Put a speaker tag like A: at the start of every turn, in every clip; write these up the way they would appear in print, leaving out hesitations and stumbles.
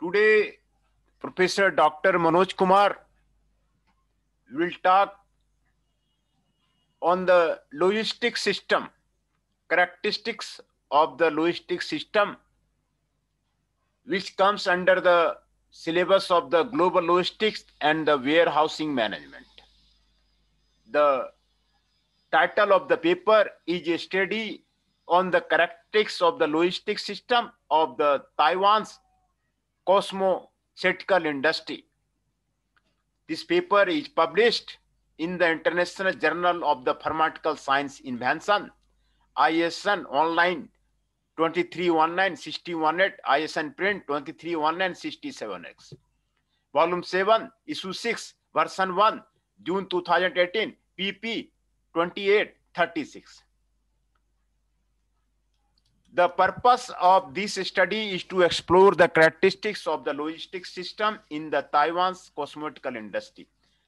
A: Today, Professor Dr. Manoj Kumar will talk on the logistics system, characteristics of the logistics system, which comes under the syllabus of the global logistics and the warehousing management. The title of the paper is a study on the characteristics of the logistics system of the Taiwan's cosmeceutical industry. This paper is published in the International Journal of the Pharmaceutical Science Invention, ISN Online 2319-6018, ISN Print 2319-67X. Volume 7, Issue 6, Version 1, June 2018, pp. 2836. The purpose of this study is to explore the characteristics of the logistics system in the Taiwan's cosmeceutical industry.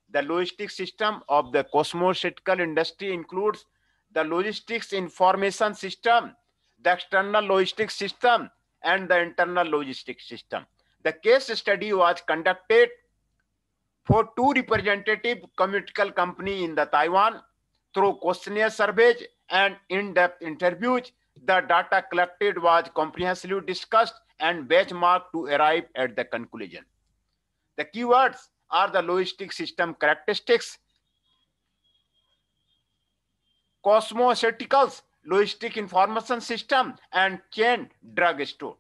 A: The logistics system of the cosmeceutical industry includes the logistics information system, the external logistics system, and the internal logistics system. The case study was conducted for two representative cosmeceutical companies in the Taiwan through questionnaire surveys and in-depth interviews. The data collected was comprehensively discussed and benchmarked to arrive at the conclusion. The keywords are the logistics system characteristics, cosmeceuticals, logistic information system, and chain drug store.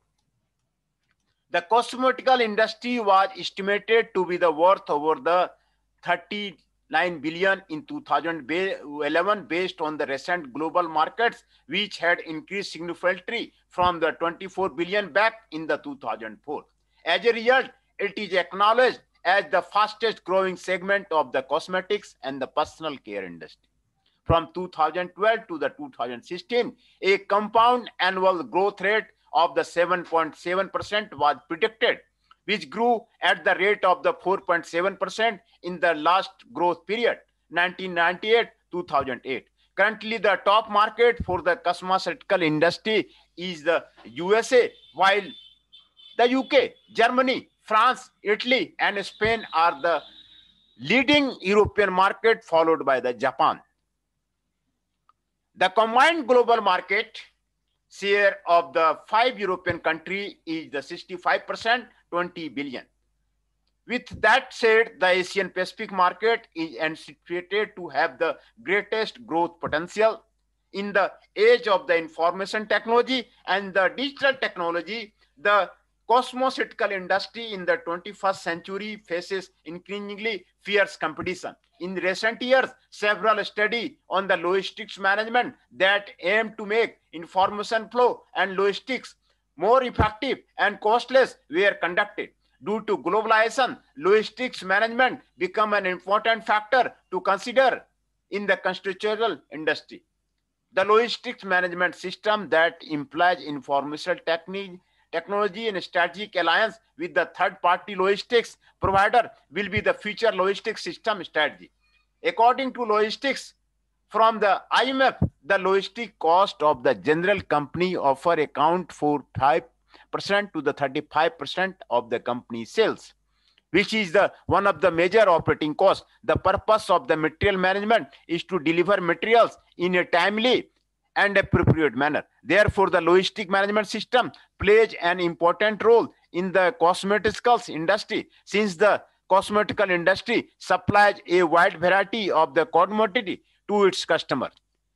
A: The cosmeceutical industry was estimated to be the worth over the 39 billion in 2011 based on the recent global markets, which had increased significantly from the 24 billion back in the 2004. As a result, it is acknowledged as the fastest growing segment of the cosmetics and the personal care industry. From 2012 to the 2016, a compound annual growth rate of the 7.7% was predicted, which grew at the rate of the 4.7% in the last growth period, 1998-2008. Currently, the top market for the cosmeceutical industry is the USA, while the UK, Germany, France, Italy, and Spain are the leading European market, followed by the Japan. The combined global market share of the 5 European countries is the 65%, 20 billion. With that said, the Asian Pacific market is anticipated to have the greatest growth potential. In the age of the information technology and the digital technology, the cosmeceutical industry in the 21st century faces increasingly fierce competition. In recent years, several studies on the logistics management that aim to make information flow and logistics more effective and costless were conducted. Due to globalization, logistics management become an important factor to consider in the cosmeceutical industry. The logistics management system that implies information technology and strategic alliance with the third-party logistics provider will be the future logistics system strategy. According to logistics from the IMF, the logistic cost of the general company offer account for 5% to the 35% of the company sales, which is the one of the major operating costs. The purpose of the material management is to deliver materials in a timely and appropriate manner. Therefore, the logistic management system plays an important role in the cosmeceuticals industry, since the cosmeceutical industry supplies a wide variety of the commodity to its customers.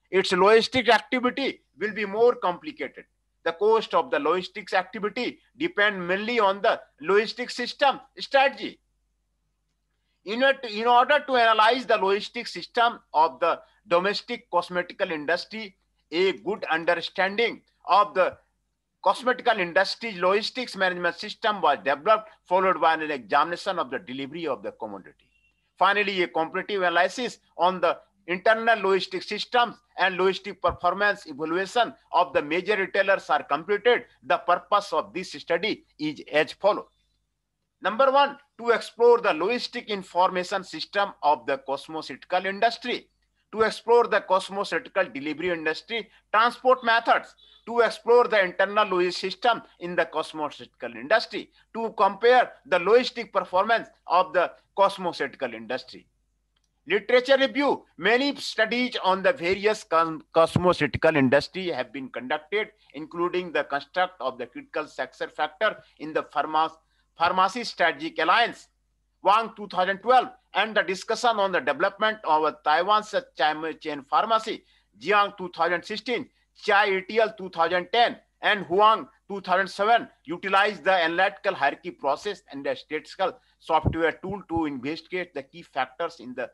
A: Its logistic activity will be more complicated. The cost of the logistics activity depends mainly on the logistic system strategy. In order to analyze the logistic system of the domestic cosmeceutical industry, a good understanding of the cosmeceutical industry's logistics management system was developed, followed by an examination of the delivery of the commodity. Finally, a comparative analysis on the internal logistics systems and logistic performance evaluation of the major retailers are completed. The purpose of this study is as follows. Number one, to explore the logistic information system of the cosmeceutical industry. to explore the cosmeceutical delivery industry transport methods, to explore the internal logistic system in the cosmeceutical industry, to compare the logistic performance of the cosmeceutical industry. Literature review. Many studies on the various cosmeceutical industry have been conducted, including the construct of the critical success factor in the Pharmacy Strategic Alliance, Wang 2012, and the discussion on the development of Taiwan's chain pharmacy, Jiang 2016, Chai ETL 2010, and Huang 2007 utilized the analytical hierarchy process and the statistical software tool to investigate the key factors in the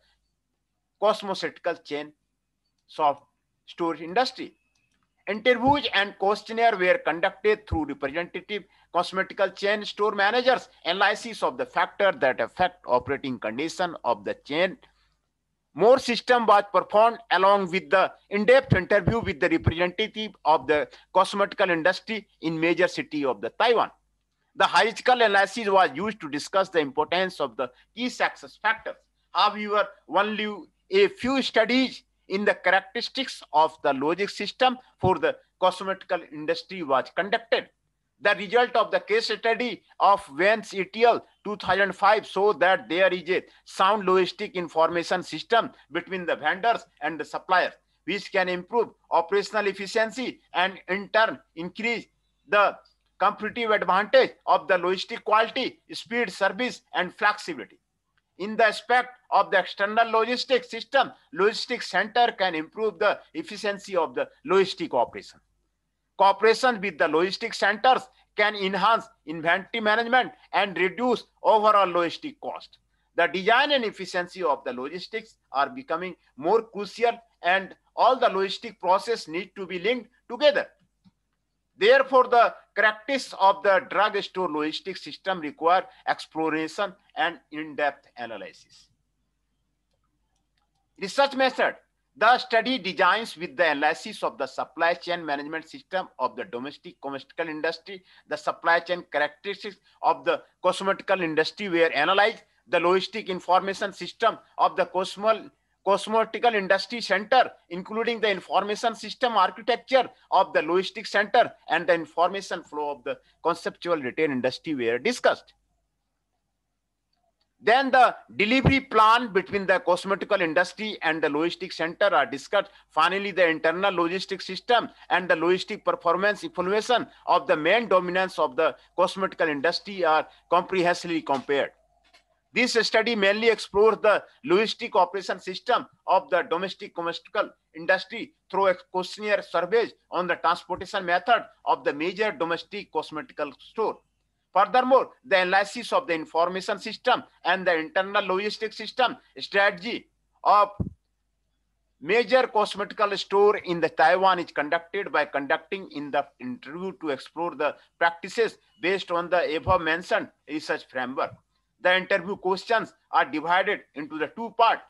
A: cosmeceutical chain soft storage industry. Interviews and questionnaire were conducted through representative cosmeceutical chain store managers. Analysis of the factors that affect operating condition of the chain. More system was performed along with the in-depth interview with the representative of the cosmeceutical industry in major city of the Taiwan. The hierarchical analysis was used to discuss the importance of the key success factors. However, only a few studies in the characteristics of the logic system for the cosmeceutical industry was conducted. The result of the case study of Vance et al. 2005 show that there is a sound logistic information system between the vendors and the suppliers, which can improve operational efficiency and in turn increase the competitive advantage of the logistic quality, speed, service, and flexibility. In the aspect of the external logistics system, logistics center can improve the efficiency of the logistic operation. Cooperation with the logistic centers can enhance inventory management and reduce overall logistic cost. The design and efficiency of the logistics are becoming more crucial, and all the logistic process need to be linked together. Therefore, the characteristics of the drugstore logistics system require exploration and in-depth analysis. Research method. The study designs with the analysis of the supply chain management system of the domestic cosmeceutical industry. The supply chain characteristics of the cosmeceutical industry were analyzed. The logistic information system of the cosmeceutical industry center, including the information system architecture of the logistic center and the information flow of the conceptual retail industry were discussed. Then the delivery plan between the cosmeceutical industry and the logistic center are discussed. Finally, the internal logistic system and the logistic performance evaluation of the main dominance of the cosmeceutical industry are comprehensively compared. This study mainly explores the logistic operation system of the domestic cosmeceutical industry through a questionnaire surveys on the transportation method of the major domestic cosmeceutical store. Furthermore, the analysis of the information system and the internal logistic system strategy of major cosmeceutical store in the Taiwan is conducted by conducting in-depth interview to explore the practices based on the above mentioned research framework. The interview questions are divided into the two parts.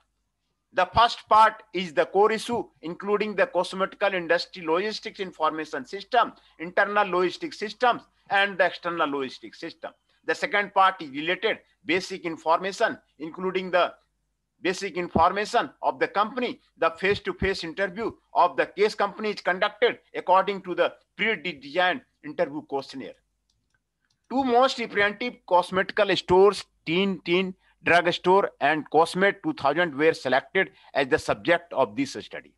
A: The first part is the core issue, including the cosmeceutical industry logistics information system, internal logistic systems, and the external logistic system. The second part is related basic information, including the basic information of the company. The face-to-face interview of the case company is conducted according to the pre-designed interview questionnaire. Two most representative cosmeceutical stores, Teen Drug Store and Cosmet 2000, were selected as the subject of this study.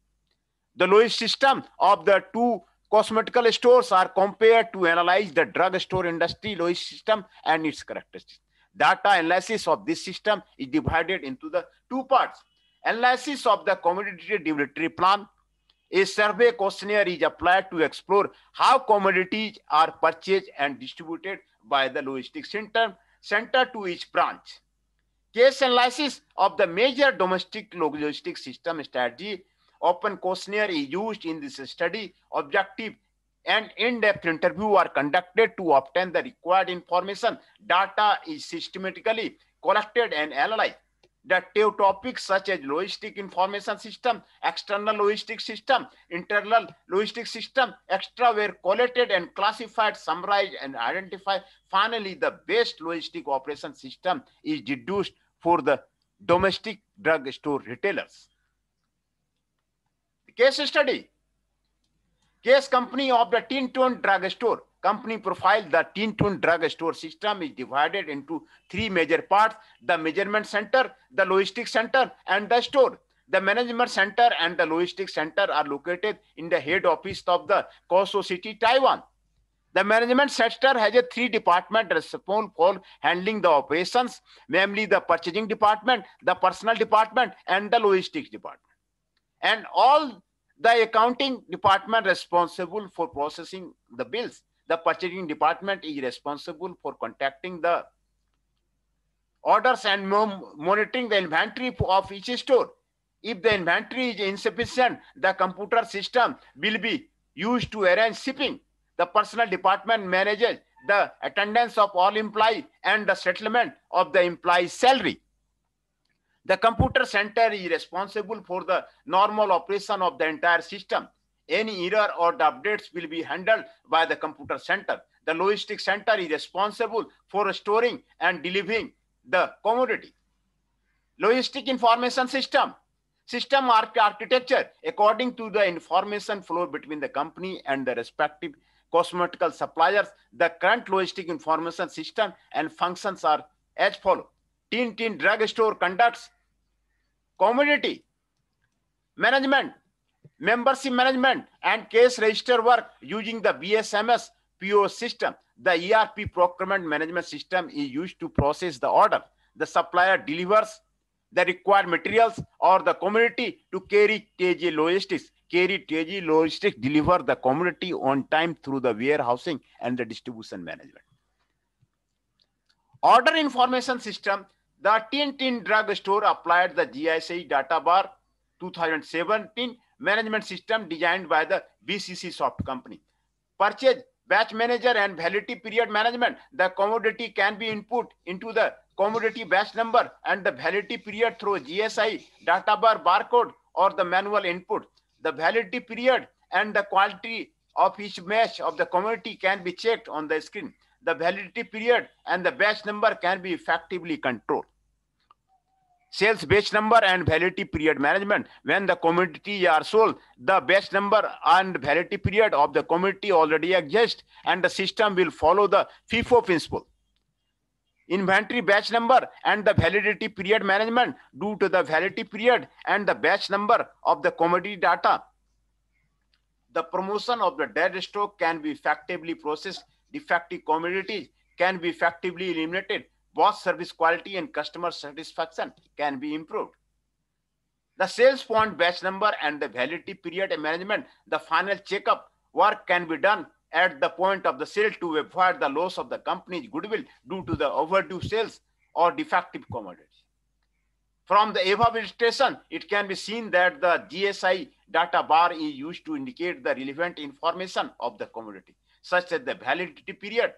A: The logistic system of the two cosmeceutical stores are compared to analyze the drugstore industry logistic system and its characteristics. Data analysis of this system is divided into the two parts. Analysis of the commodity delivery plan. A survey questionnaire is applied to explore how commodities are purchased and distributed by the logistics center to each branch. Case analysis of the major domestic logistics system strategy. Open questionnaire is used in this study. Objective and in-depth interview are conducted to obtain the required information. Data is systematically collected and analyzed. The two topics such as logistic information system, external logistic system, internal logistic system, extra were collated and classified, summarized, and identified. Finally, the best logistic operation system is deduced for the domestic drugstore retailers. Case study. Case company of the Tin Tune Drug Store. Company profile. The Tin Tune Drug Store system is divided into three major parts: the measurement center, the logistics center, and the store. The management center and the logistics center are located in the head office of the Kaohsiung City, Taiwan. The management sector has a three department responsible for handling the operations, namely the purchasing department, the personnel department, and the logistics department. And all the accounting department responsible for processing the bills. The purchasing department is responsible for contacting the orders and monitoring the inventory of each store. If the inventory is insufficient, the computer system will be used to arrange shipping. The personnel department manages the attendance of all employees and the settlement of the employee's salary. The computer center is responsible for the normal operation of the entire system. Any error or the updates will be handled by the computer center. The logistics center is responsible for storing and delivering the commodity. Logistic information system. System architecture. According to the information flow between the company and the respective cosmetical suppliers, the current logistic information system and functions are as follows. Tin Tin Drug Store conducts commodity management, membership management, and case register work using the BSMS PO system. The ERP procurement management system is used to process the order. The supplier delivers the required materials or the commodity to Carry TG Logistics. Carry TG Logistics deliver the commodity on time through the warehousing and the distribution management. Order information system. The Tin Tin Drug Store applied the GISI Data Bar 2017 management system designed by the BCC Soft company. Purchase, batch manager, and validity period management. The commodity can be input into the commodity batch number and the validity period through GSI Data Bar barcode or the manual input. The validity period and the quality of each batch of the commodity can be checked on the screen. The validity period and the batch number can be effectively controlled. Sales batch number and validity period management. When the commodity are sold, the batch number and validity period of the commodity already exist, and the system will follow the FIFO principle. Inventory batch number and the validity period management. Due to the validity period and the batch number of the commodity data, the promotion of the dead stock can be effectively processed. Defective commodities can be effectively eliminated. Both service quality and customer satisfaction can be improved. The sales point batch number and the validity period management. The final checkup work can be done at the point of the sale to avoid the loss of the company's goodwill due to the overdue sales or defective commodities. From the above illustration, it can be seen that the GSI data bar is used to indicate the relevant information of the commodity, such as the validity period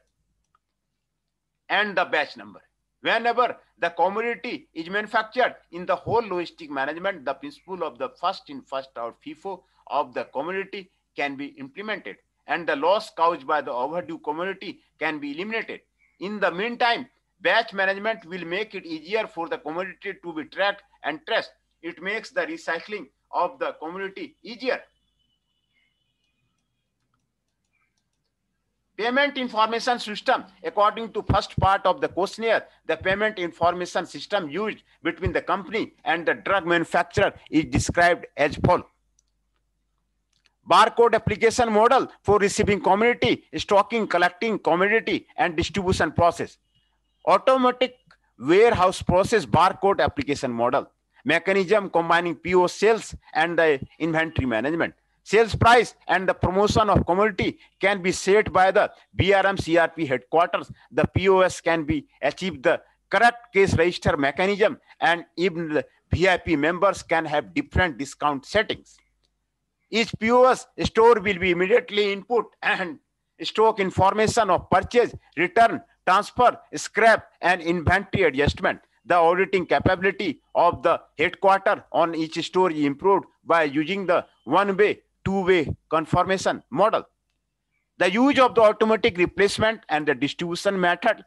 A: and the batch number. Whenever the commodity is manufactured in the whole logistic management, the principle of the first in, first out FIFO of the commodity can be implemented, and the loss caused by the overdue commodity can be eliminated. In the meantime, batch management will make it easier for the commodity to be tracked and traced. It makes the recycling of the commodity easier. Payment information system. According to first part of the questionnaire, the payment information system used between the company and the drug manufacturer is described as follows. Barcode application model for receiving commodity, stocking, collecting commodity, and distribution process. Automatic warehouse process barcode application model. Mechanism combining PO sales and the inventory management. Sales price and the promotion of commodity can be set by the BRM CRP headquarters. The POS can be achieved the correct case register mechanism, and even the VIP members can have different discount settings. Each POS store will be immediately input and stock information of purchase, return, transfer, scrap, and inventory adjustment. The auditing capability of the headquarter on each store is improved by using the one-way, two-way confirmation model. The use of the automatic replacement and the distribution method.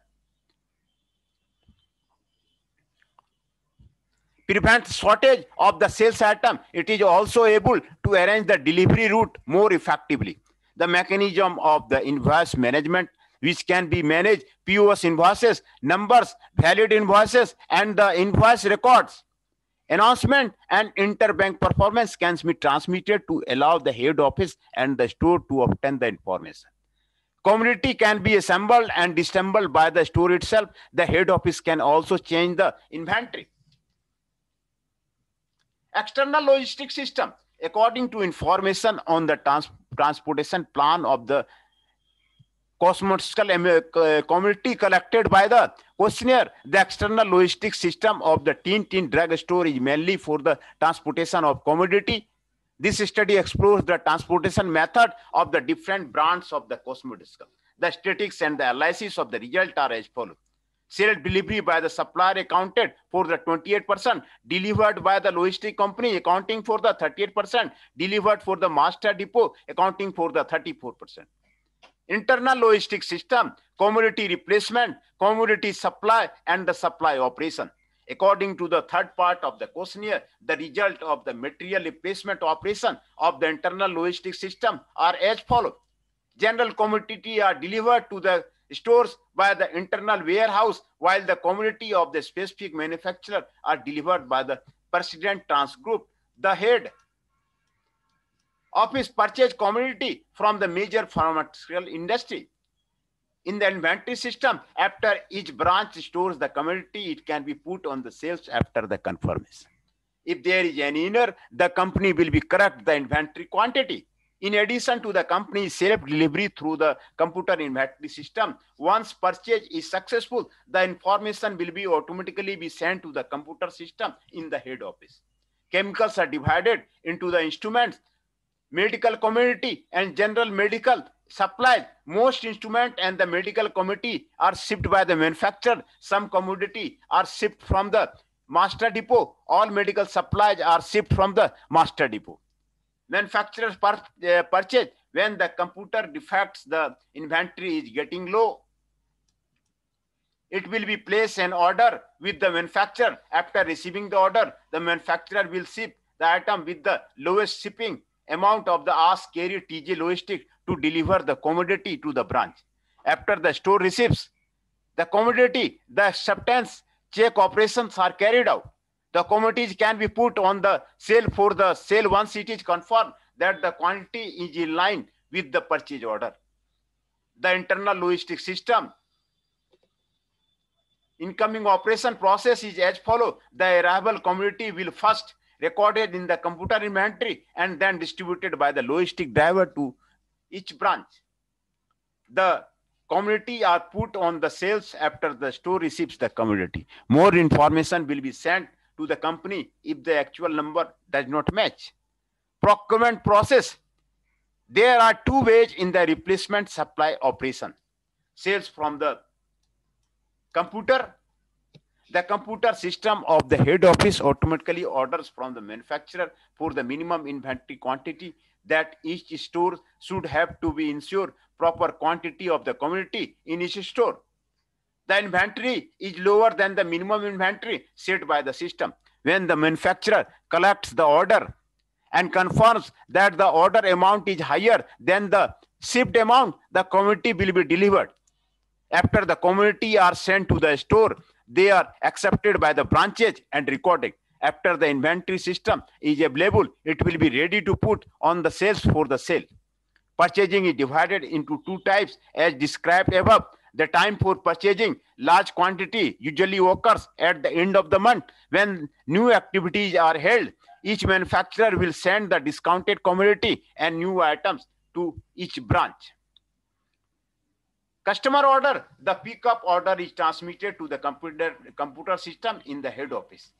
A: prevent shortage of the sales item. It is also able to arrange the delivery route more effectively. The mechanism of the invoice management, which can be managed POS invoices, numbers, valid invoices, and the invoice records. Announcement and interbank performance can be transmitted to allow the head office and the store to obtain the information. Commodity can be assembled and disassembled by the store itself. The head office can also change the inventory. External logistics system. According to information on the transportation plan of the cosmetical commodity collected by the questionnaire, the external logistics system of the Tin drug store is mainly for the transportation of commodity. This study explores the transportation method of the different brands of the cosmetical. The statistics and the analysis of the result are as follows. Sale delivery by the supplier accounted for the 28%, delivered by the logistic company accounting for the 38%, delivered for the master depot accounting for the 34%. Internal logistics system, commodity replacement, commodity supply, and the supply operation. According to the third part of the questionnaire, the result of the material replacement operation of the internal logistics system are as follows. General commodity are delivered to the stores by the internal warehouse, while the commodity of the specific manufacturer are delivered by the President Trans Group. The head office purchase commodity from the major pharmaceutical industry. In the inventory system, after each branch stores the commodity, it can be put on the shelves after the confirmation. If there is any error, the company will be correct the inventory quantity. In addition to the company's self-delivery through the computer inventory system, once purchase is successful, the information will be automatically be sent to the computer system in the head office. Chemicals are divided into the instruments, medical commodity, and general medical supplies. Most instrument and the medical commodity are shipped by the manufacturer. Some commodity are shipped from the master depot. All medical supplies are shipped from the master depot. Manufacturers purchase when the computer defects, the inventory is getting low. It will be placed an order with the manufacturer. After receiving the order, the manufacturer will ship the item with the lowest shipping amount of the ask carrier TJ Logistics to deliver the commodity to the branch. After the store receives the commodity, the acceptance check operations are carried out. The commodities can be put on the sale for the sale once it is confirmed that the quantity is in line with the purchase order. The internal logistics system incoming operation process is as follows. The arrival commodity will first recorded in the computer inventory and then distributed by the logistic driver to each branch. The commodity are put on the shelves after the store receives the commodity. More information will be sent to the company if the actual number does not match. Procurement process. There are two ways in the replacement supply operation. Sales from the computer. The computer system of the head office automatically orders from the manufacturer for the minimum inventory quantity that each store should have to be ensure proper quantity of the commodity in each store. The inventory is lower than the minimum inventory set by the system. When the manufacturer collects the order and confirms that the order amount is higher than the shipped amount, the commodity will be delivered. After the commodity are sent to the store, they are accepted by the branches and recorded. After the inventory system is available, it will be ready to put on the shelves for the sale. Purchasing is divided into two types as described above. The time for purchasing large quantity usually occurs at the end of the month when new activities are held. Each manufacturer will send the discounted commodity and new items to each branch. Customer order. The pickup order is transmitted to the computer system in the head office.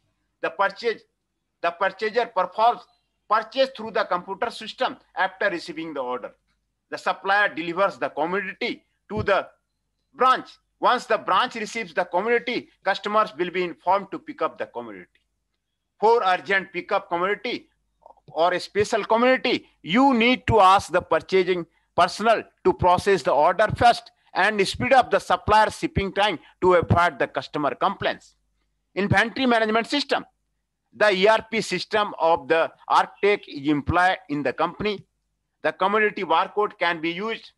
A: The purchaser performs purchase through the computer system after receiving the order. The supplier delivers the commodity to the branch. Once the branch receives the commodity, customers will be informed to pick up the commodity. For urgent pickup commodity or a special commodity, you need to ask the purchasing personnel to process the order first and speed up the supplier shipping time to avoid the customer complaints. Inventory management system. The ERP system of the Arctech is employed in the company. The commodity barcode can be used.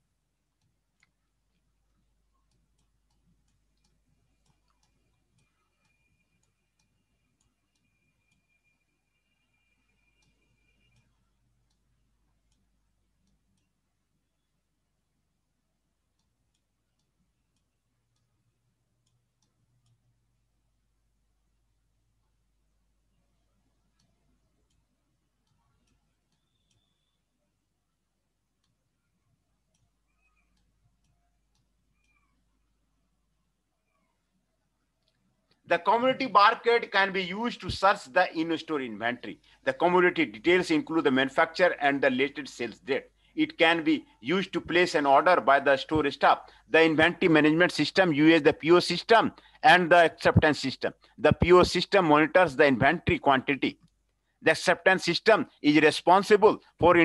A: The commodity barcode can be used to search the in-store inventory. The commodity details include the manufacturer and the latest sales date. It can be used to place an order by the store staff. The inventory management system uses the PO system and the acceptance system. The PO system monitors the inventory quantity. The acceptance system is responsible for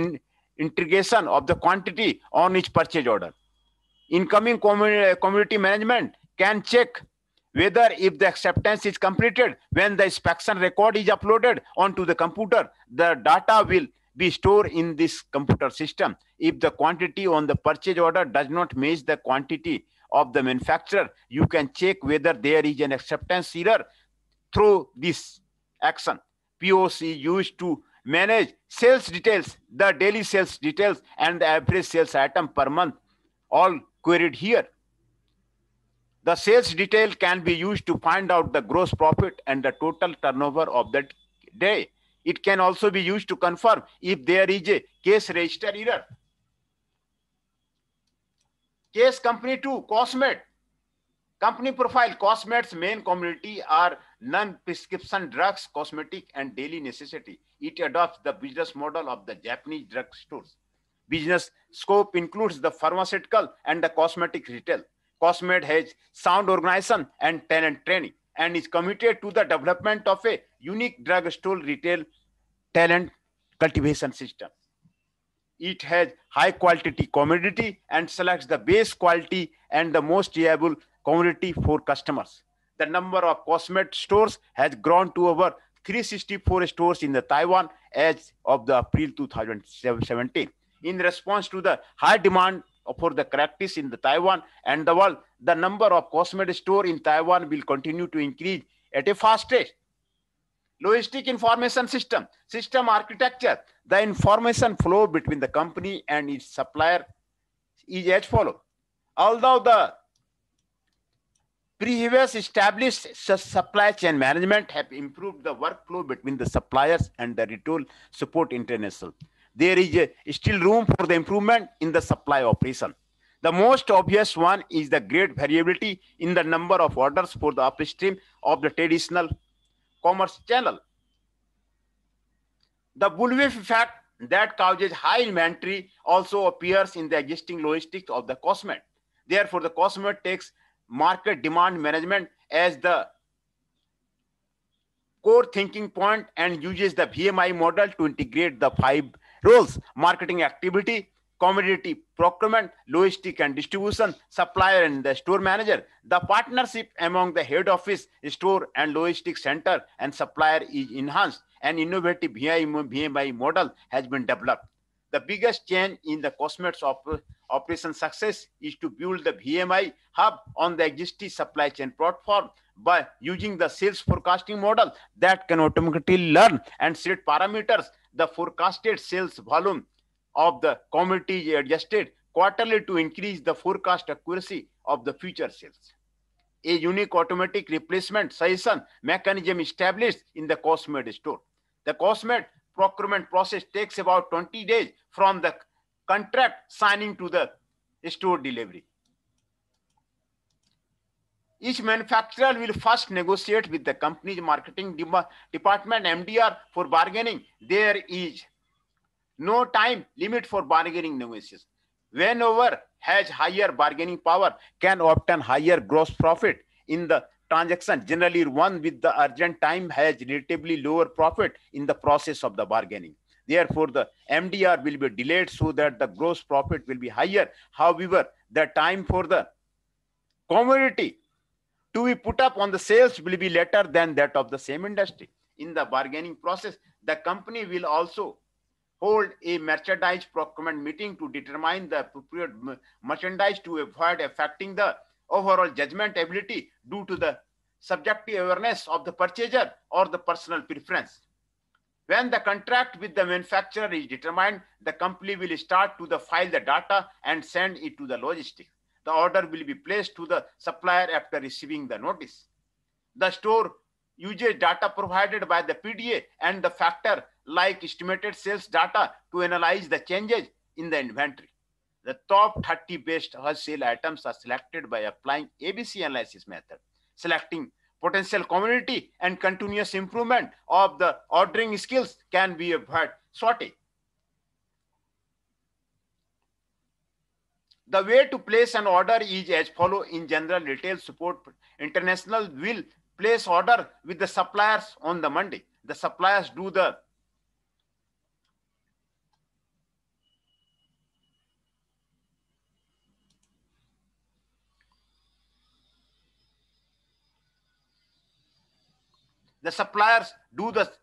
A: integration of the quantity on each purchase order. Incoming community management can check whether if the acceptance is completed. When the inspection record is uploaded onto the computer, the data will be stored in this computer system. If the quantity on the purchase order does not match the quantity of the manufacturer, you can check whether there is an acceptance error through this action. POC used to manage sales details, the daily sales details, and the average sales item per month, all queried here. The sales detail can be used to find out the gross profit and the total turnover of that day. It can also be used to confirm if there is a case register error. Case company 2, Cosmed. Company profile. Cosmed's main commodity are non-prescription drugs, cosmetic, and daily necessity. It adopts the business model of the Japanese drug stores. Business scope includes the pharmaceutical and the cosmetic retail. Cosmed has sound organization and talent training and is committed to the development of a unique drugstore retail talent cultivation system. It has high quality commodity and selects the best quality and the most reliable commodity for customers. The number of Cosmed stores has grown to over 364 stores in the Taiwan as of the April 2017. In response to the high demand for the practice in the Taiwan and the world, the number of Cosmed stores in Taiwan will continue to increase at a fast rate. Logistic information system architecture. The information flow between the company and its supplier is as follows. Although the previous established supply chain management have improved the workflow between the suppliers and the retail support international, there is still room for the improvement in the supply operation. The most obvious one is the great variability in the number of orders for the upstream of the traditional commerce channel. The bullwhip effect that causes high inventory also appears in the existing logistics of the Cosmed. Therefore, the Cosmed takes market demand management as the core thinking point and uses the VMI model to integrate the 5 roles: marketing activity, commodity procurement, logistic and distribution, supplier and the store manager. The partnership among the head office, store and logistic center and supplier is enhanced. An innovative VMI model has been developed. The biggest change in the Cosmed's operation success is to build the VMI hub on the existing supply chain platform by using the sales forecasting model that can automatically learn and set parameters. The forecasted sales volume of the commodity is adjusted quarterly to increase the forecast accuracy of the future sales. A unique automatic replacement suggestion mechanism established in the Cosmed store. The Cosmed procurement process takes about 20 days from the contract signing to the store delivery. Each manufacturer will first negotiate with the company's marketing department, MDR, for bargaining. There is no time limit for bargaining negotiations. Whenever has higher bargaining power can obtain higher gross profit in the transaction. Generally, one with the urgent time has relatively lower profit in the process of the bargaining. Therefore, the MDR will be delayed so that the gross profit will be higher. However, the time for the commodity to be put up on the sales will be later than that of the same industry. in the bargaining process. The company will also hold a merchandise procurement meeting to determine the appropriate merchandise to avoid affecting the overall judgment ability due to the subjective awareness of the purchaser or the personal preference. When the contract with the manufacturer is determined, the company will start to file the data and send it to the logistics. The order will be placed to the supplier after receiving the notice. The store uses data provided by the PDA and the factor like estimated sales data to analyze the changes in the inventory. The top 30 best wholesale items are selected by applying ABC analysis method, selecting potential community and continuous improvement of the ordering skills can be avoided shortage. The way to place an order is as follow. In general, Retail Support International will place order with the suppliers on the Monday. The suppliers do the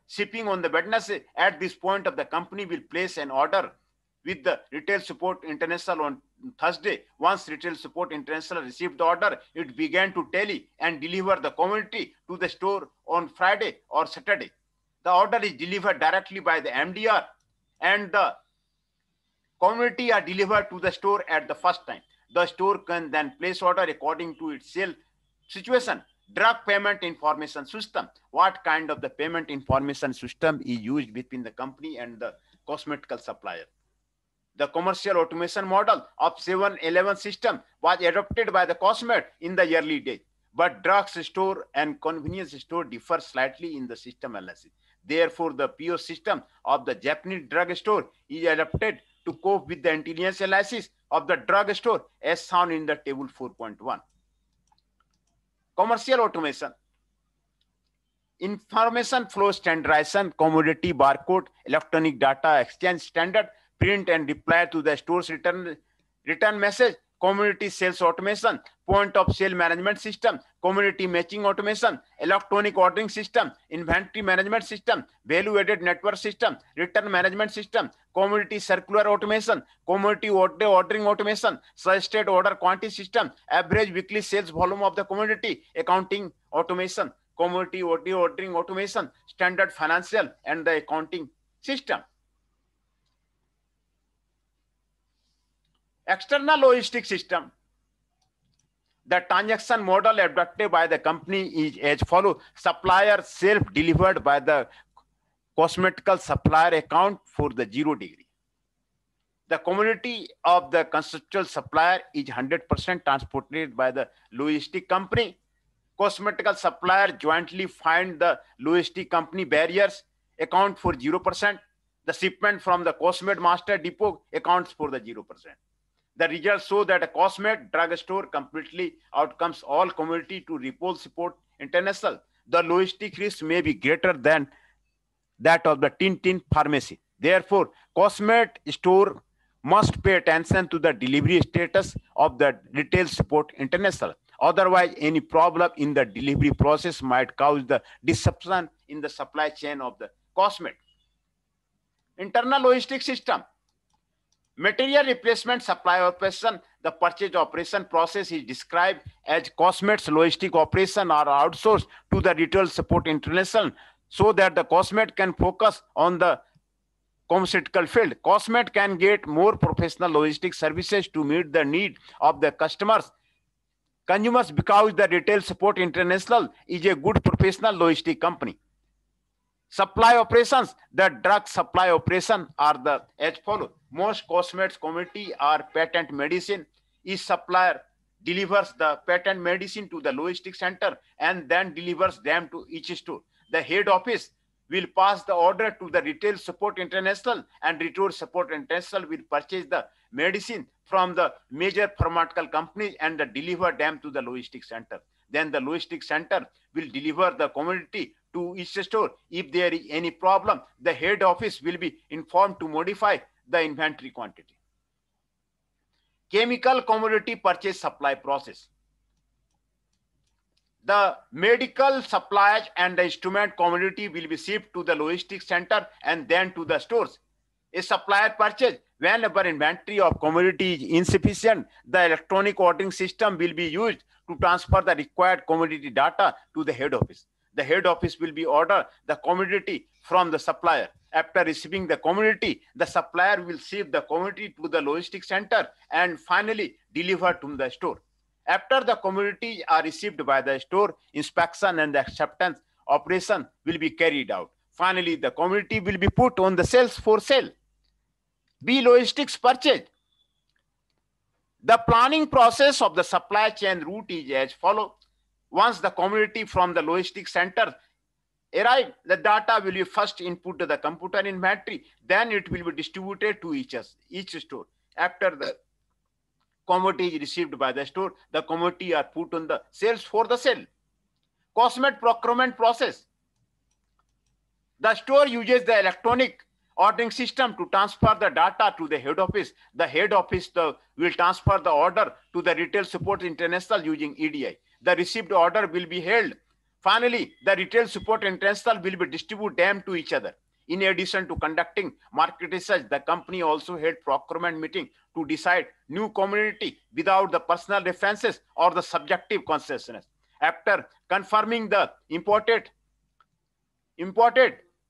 A: shipping on the Wednesday. At this point of the company will place an order with the Retail Support International on Thursday. Once Retail Support International received the order, it began to tally and deliver the commodity to the store on Friday or Saturday. The order is delivered directly by the MDR and the commodity are delivered to the store at the first time. The store can then place order according to its sale situation. Drug payment information system. What kind of the payment information system is used between the company and the cosmetical supplier? The commercial automation model of 7-Eleven system was adopted by the Cosmet in the early days, but drug store and convenience store differ slightly in the system analysis. Therefore, the PO system of the Japanese drug store is adapted to cope with the intelligence analysis of the drug store as shown in the table 4.1. Commercial automation. Information flow standardization, commodity barcode, electronic data exchange standard, print and reply to the store's return message, commodity sales automation, point of sale management system, commodity matching automation, electronic ordering system, inventory management system, value added network system, return management system, commodity circular automation, commodity ordering automation, suggested order quantity system, average weekly sales volume of the commodity, accounting automation, commodity ordering automation, standard financial and the accounting system. External logistic system. The transaction model adopted by the company is as follows. Supplier self-delivered by the cosmetical supplier account for the 0 degree. The commodity of the conceptual supplier is 100% transported by the logistic company. Cosmetical supplier jointly find the logistic company barriers, account for 0%. The shipment from the Cosmet master depot accounts for the 0%. The results show that a Cosmet drugstore completely outcomes all commodity to Retail Support International. The logistic risk may be greater than that of the Tintin pharmacy. Therefore, Cosmet store must pay attention to the delivery status of the Retail Support International. Otherwise, any problem in the delivery process might cause the disruption in the supply chain of the Cosmet. Internal logistic system. Material replacement supply operation. The purchase operation process is described as Cosmet's logistic operation are outsourced to the Retail Support International so that the Cosmet can focus on the pharmaceutical field. Cosmet can get more professional logistic services to meet the need of the consumers because the Retail Support International is a good professional logistic company. Supply operations. The drug supply operation are the as follow. Most Cosmets commodity are patent medicine. Each supplier delivers the patent medicine to the logistic center and then delivers them to each store. The head office will pass the order to the Retail Support International and Retail Support International will purchase the medicine from the major pharmaceutical companies and deliver them to the logistic center. Then the logistic center will deliver the commodity to each store. If there is any problem, the head office will be informed to modify the inventory quantity. Chemical commodity purchase supply process. The medical supplies and the instrument commodity will be shipped to the logistics center and then to the stores. A supplier purchase whenever inventory of commodity is insufficient, the electronic ordering system will be used to transfer the required commodity data to the head office. The head office will be order the commodity from the supplier. After receiving the commodity, the supplier will ship the commodity to the logistics center and finally deliver to the store. After the commodities are received by the store, inspection and the acceptance operation will be carried out. Finally, the commodity will be put on the shelves for sale. B. Logistics purchase. The planning process of the supply chain route is as follows. Once the commodity from the logistics center arrive, the data will be first input to the computer inventory, then it will be distributed to each store. After the commodity is received by the store, the commodity are put on the sales for the sale. Cosmet procurement process. The store uses the electronic ordering system to transfer the data to the head office. The head office will transfer the order to the Retail Support International using EDI. The received order will be held. Finally, the Retail Support International will be distribute them to each other. In addition to conducting market research, the company also held procurement meeting to decide new commodity without the personal references or the subjective consciousness. After confirming the imported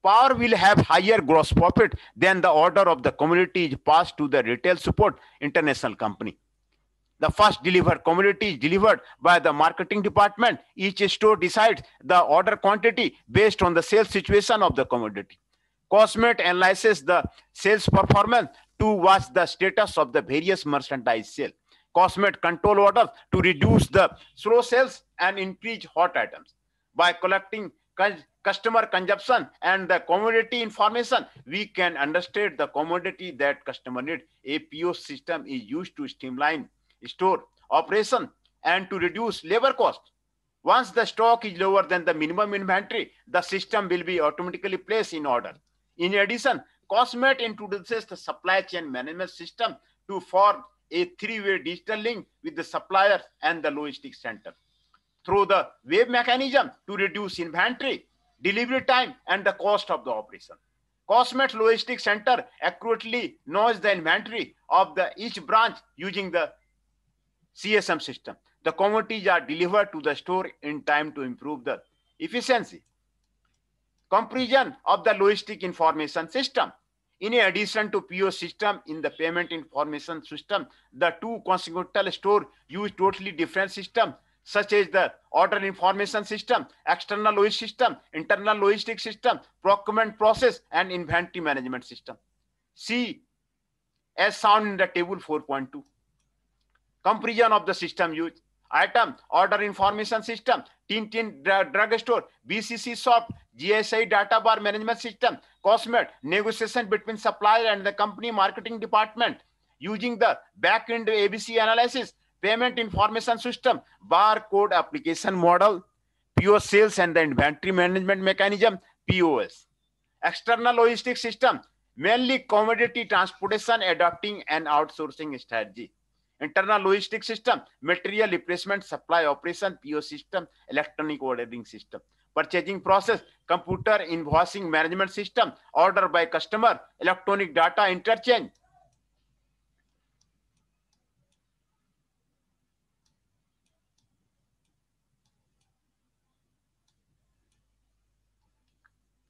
A: power will have higher gross profit than the order of the commodity is passed to the Retail Support International company. The first delivered commodity is delivered by the marketing department. Each store decides the order quantity based on the sales situation of the commodity. Cosmet analyzes the sales performance to watch the status of the various merchandise sale. Cosmet control orders to reduce the slow sales and increase hot items. By collecting customer consumption and the commodity information, we can understand the commodity that customer need. A POS system is used to streamline store operation and to reduce labor cost. Once the stock is lower than the minimum inventory, the system will be automatically placed in order. In addition, Cosmet introduces the supply chain management system to form a three-way digital link with the supplier and the logistics center through the web mechanism to reduce inventory, delivery time, and the cost of the operation. Cosmet Logistics Center accurately knows the inventory of each branch using the CSM system. The commodities are delivered to the store in time to improve the efficiency. Comparison of the logistic information system. In addition to POS system in the payment information system, the two consequential stores use totally different systems such as the order information system, external logistics system, internal logistics system, procurement process, and inventory management system. See as shown in the table 4.2. Comparison of the system used. Item, order information system, Tintin drug store, BCC soft, GSI data bar management system, Cosmet, negotiation between supplier and the company marketing department using the back-end ABC analysis, payment information system, barcode application model, POS sales and the inventory management mechanism, POS. External logistics system, mainly commodity transportation, adopting and outsourcing strategy. Internal logistics system, material replacement, supply operation, POS system, electronic ordering system. Purchasing process, computer invoicing management system, order by customer, electronic data interchange.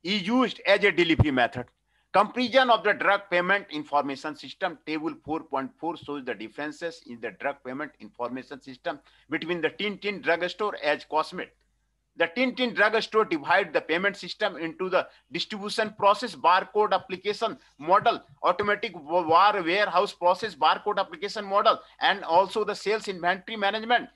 A: Is used as a delivery method. Comparison of the drug payment information system. Table 4.4 shows the differences in the drug payment information system between the Tintin drugstore as Cosmet. The Tintin drugstore divides the payment system into the distribution process barcode application model, automatic warehouse process barcode application model, and also the sales inventory management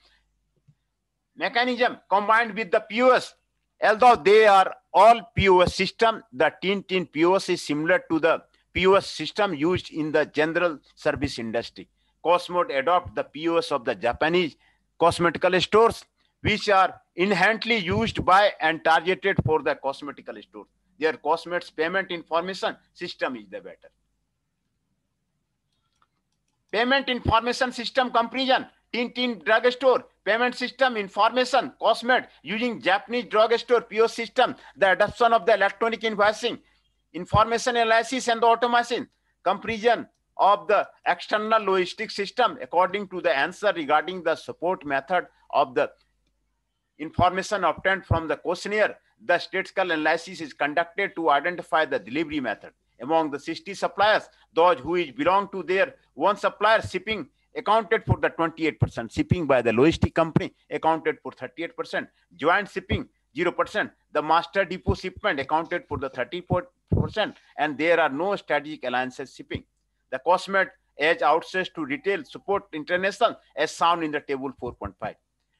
A: mechanism combined with the POS. Although they are all POS system, the Tintin POS is similar to the POS system used in the general service industry. Cosmet adopt the POS of the Japanese cosmetical stores, which are inherently used by and targeted for the cosmetical stores. Their Cosmet's payment information system is the better. Payment information system comparison. Tintin drugstore, payment system information, Cosmed, using Japanese drugstore POS system, the adoption of the electronic invoicing, information analysis and the automation, comparison of the external logistic system according to the answer regarding the support method of the information obtained from the questionnaire. The statistical analysis is conducted to identify the delivery method. Among the 60 suppliers, those who belong to their one supplier, shipping accounted for the 28%, shipping by the logistic company accounted for 38%, joint shipping 0%, the master depot shipment accounted for the 34%, and there are no strategic alliances shipping. The Cosmed edge outsourced to retail support international as shown in the table 4.5.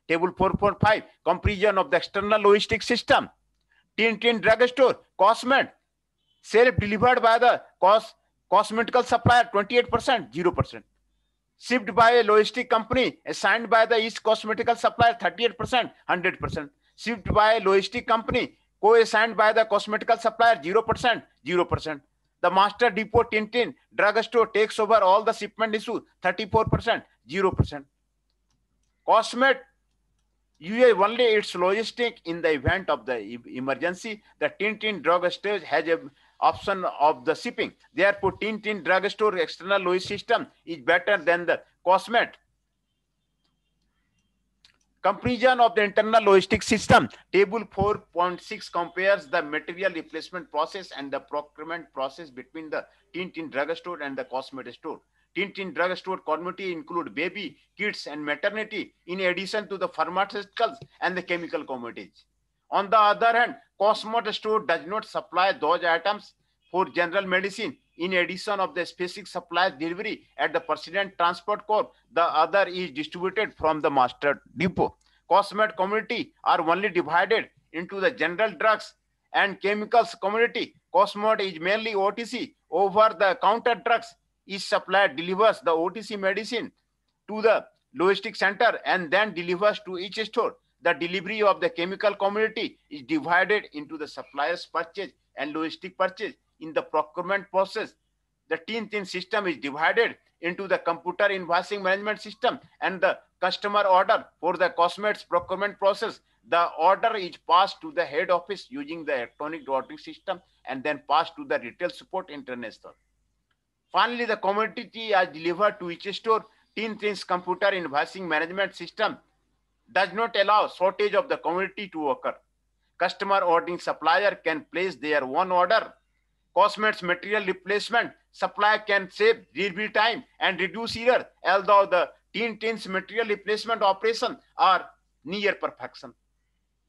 A: Table 4.5, comparison of the external logistic system. Tintin drugstore, Cosmed, self-delivered by the cosmetical supplier 28%, 0%. Shipped by a logistic company assigned by the East cosmetical supplier 38%, 100%. Shipped by a logistic company co-assigned by the cosmetical supplier 0%, 0%. The master depot Tintin drugstore takes over all the shipment issue 34%, 0%. Cosmed uses only its logistic in the event of the emergency. The Tintin drugstore has a option of the shipping. Therefore, Tintin drugstore external logistic system is better than the Cosmed. Comparison of the internal logistic system. Table 4.6 compares the material replacement process and the procurement process between the Tintin drugstore and the Cosmed store. Tintin drugstore commodity include baby, kids, and maternity, in addition to the pharmaceuticals and the chemical commodities. On the other hand, Cosmed store does not supply those items for general medicine. In addition of the specific supply delivery at the President Transport Corp, the other is distributed from the master depot. Cosmed commodity are only divided into the general drugs and chemicals commodity. Cosmed is mainly OTC, over the counter drugs. Each supplier delivers the OTC medicine to the logistic center and then delivers to each store. The delivery of the chemical commodity is divided into the supplier's purchase and logistic purchase. In the procurement process, the Tintin system is divided into the computer invoicing management system and the customer order. For the Cosmed's procurement process, the order is passed to the head office using the electronic ordering system and then passed to the retail support international. Finally, the commodity is delivered to each store. Tintin's computer invoicing management system does not allow shortage of the commodity to occur. Customer ordering supplier can place their own order. Cosmed's material replacement supplier can save delivery time and reduce error, although the Tintin's material replacement operation are near perfection.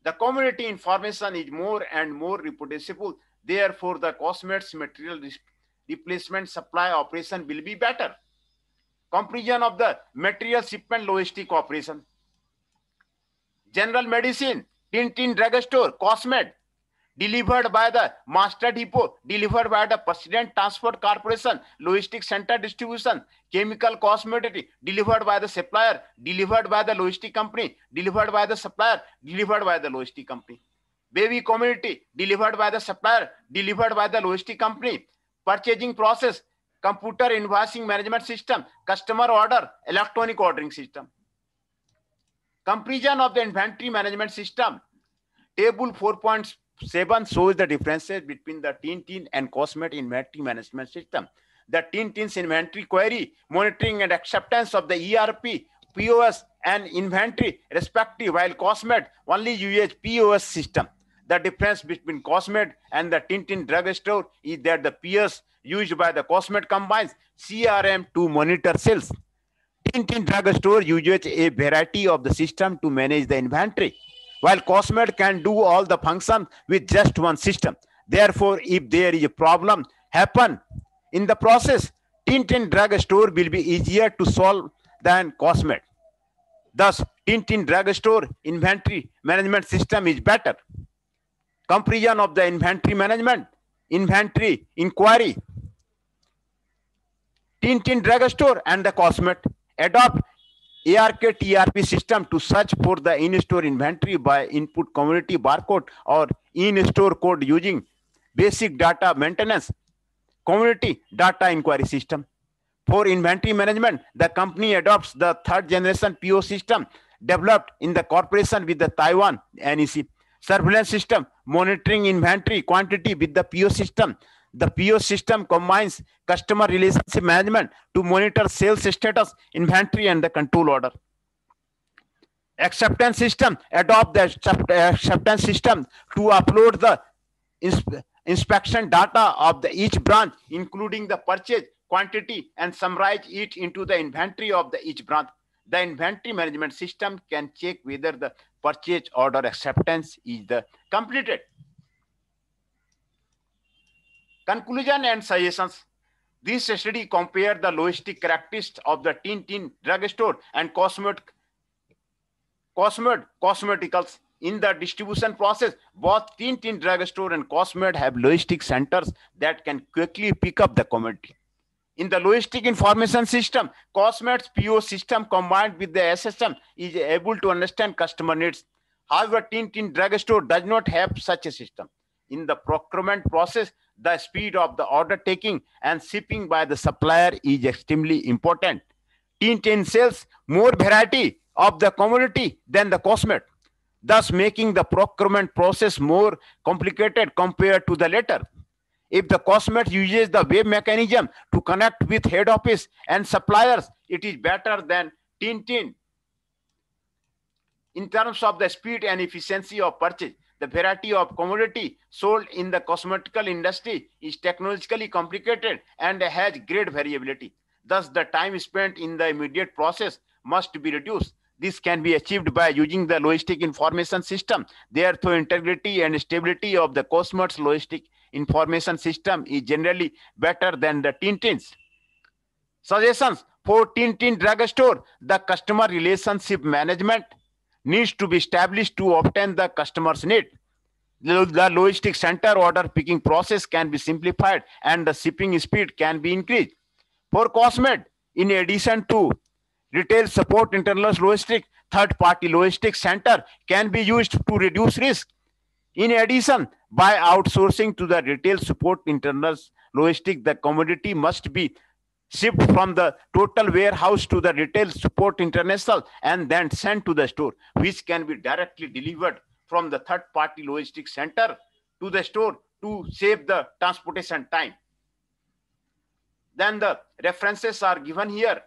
A: The commodity information is more and more reproducible. Therefore, the Cosmed's material replacement supply operation will be better. Comparison of the material shipment logistic operation. General medicine, Tintin drugstore, Cosmed, delivered by the master depot, delivered by the President Transport Corporation, logistic center distribution. Chemical cosmetic, delivered by the supplier, delivered by the logistic company, delivered by the supplier, delivered by the logistic company. Baby commodity, delivered by the supplier, delivered by the logistic company. Purchasing process, computer invoicing management system, customer order, electronic ordering system. Comparison of the inventory management system. Table 4.7 shows the differences between the Tintin and Cosmed inventory management system. The Tintin's inventory query, monitoring and acceptance of the ERP, POS and inventory respective, while Cosmed only uses POS system. The difference between Cosmed and the Tintin drugstore is that the POS used by the Cosmed combines CRM to monitor sales. Tintin drugstore uses a variety of the system to manage the inventory, while Cosmed can do all the functions with just one system. Therefore, if there is a problem happen in the process, Tintin drugstore will be easier to solve than Cosmed. Thus, Tintin drugstore inventory management system is better. Comparison of the inventory management, inventory inquiry. Tintin drugstore and the Cosmed adopt ARK TRP system to search for the in-store inventory by input commodity barcode or in-store code using basic data maintenance commodity data inquiry system. For inventory management, the company adopts the third generation PO system developed in the cooperation with the Taiwan NEC. Surveillance system monitoring inventory quantity with the PO system. The PO system combines customer relationship management to monitor sales status, inventory, and the control order. Acceptance system adopt the acceptance system to upload the inspection data of each branch, including the purchase quantity, and summarize it into the inventory of each branch. The inventory management system can check whether the purchase order acceptance is completed. Conclusion and suggestions. This study compared the logistic characteristics of the Tintin drugstore and cosmeticals. In the distribution process, both Tintin drugstore and Cosmed have logistic centers that can quickly pick up the commodity. In the logistic information system, Cosmed's PO system combined with the SSM is able to understand customer needs. However, Tintin drugstore does not have such a system. In the procurement process, the speed of the order taking and shipping by the supplier is extremely important. Tintin sells more variety of the commodity than the Cosmed, thus making the procurement process more complicated compared to the latter. If the Cosmed uses the web mechanism to connect with head office and suppliers, it is better than Tintin. In terms of the speed and efficiency of purchase, the variety of commodity sold in the cosmetical industry is technologically complicated and has great variability. Thus, the time spent in the immediate process must be reduced. This can be achieved by using the logistic information system. Therefore, integrity and stability of the Cosmed's logistic information system is generally better than the Tintin's. Suggestions for Tintin drugstore: the customer relationship management needs to be established to obtain the customer's need. The logistic center order picking process can be simplified and the shipping speed can be increased. For Cosmed, in addition to retail support, internal logistic third-party logistic center can be used to reduce risk. In addition, by outsourcing to the retail support internal logistic, the commodity must be shipped from the total warehouse to the retail support international and then sent to the store, which can be directly delivered from the third-party logistic center to the store to save the transportation time. Then the references are given here.